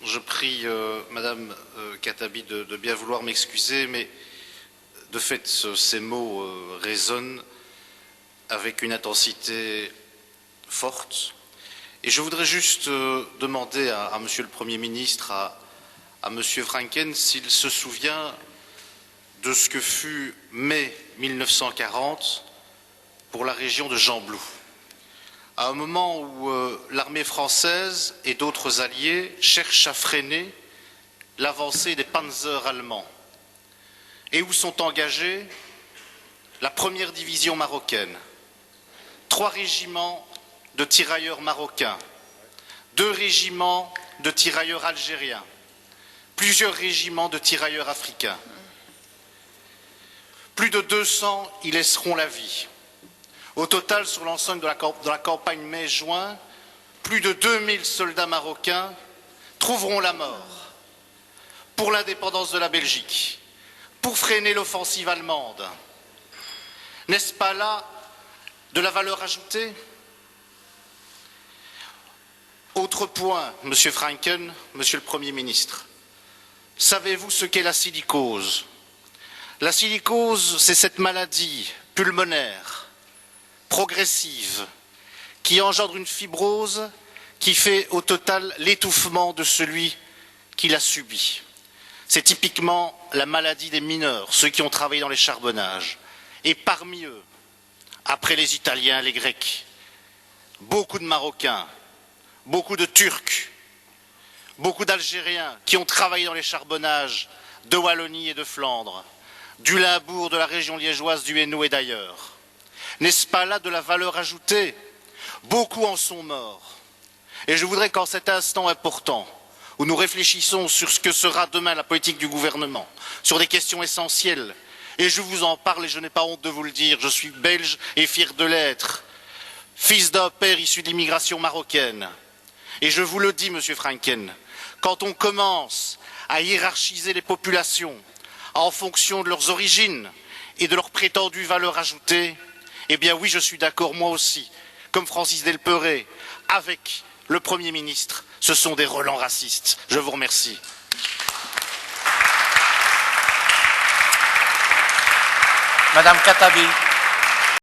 je prie Madame Khattabi de bien vouloir m'excuser, mais de fait, ces mots résonnent avec une intensité forte. Et je voudrais juste demander à Monsieur le Premier ministre, à Monsieur Franken, s'il se souvient de ce que fut mai 1940 pour la région de Gembloux, à un moment où l'armée française et d'autres alliés cherchent à freiner l'avancée des panzers allemands et où sont engagés la première division marocaine, 3 régiments de tirailleurs marocains, 2 régiments de tirailleurs algériens, plusieurs régiments de tirailleurs africains. Plus de 200 y laisseront la vie. Au total, sur l'ensemble de la campagne mai-juin, plus de 2000 soldats marocains trouveront la mort pour l'indépendance de la Belgique, pour freiner l'offensive allemande. N'est-ce pas là de la valeur ajoutée? Autre point, Monsieur Franken, Monsieur le Premier ministre. Savez-vous ce qu'est la silicose? La silicose, c'est cette maladie pulmonaire progressive qui engendre une fibrose qui fait au total l'étouffement de celui qui l'a subi. C'est typiquement la maladie des mineurs, ceux qui ont travaillé dans les charbonnages. Et parmi eux, après les Italiens, les Grecs, beaucoup de Marocains, beaucoup de Turcs, beaucoup d'Algériens qui ont travaillé dans les charbonnages de Wallonie et de Flandre, du Limbourg, de la région liégeoise, du Hainaut et d'ailleurs. N'est-ce pas là de la valeur ajoutée? Beaucoup en sont morts. Et je voudrais qu'en cet instant important, où nous réfléchissons sur ce que sera demain la politique du gouvernement, sur des questions essentielles, et je vous en parle et je n'ai pas honte de vous le dire, je suis belge et fier de l'être, fils d'un père issu de l'immigration marocaine. Et je vous le dis, Monsieur Franken, quand on commence à hiérarchiser les populations en fonction de leurs origines et de leurs prétendues valeurs ajoutées, eh bien oui, je suis d'accord, moi aussi, comme Francis Delperrey, avec le Premier ministre, ce sont des relents racistes. Je vous remercie. Madame Khattabi.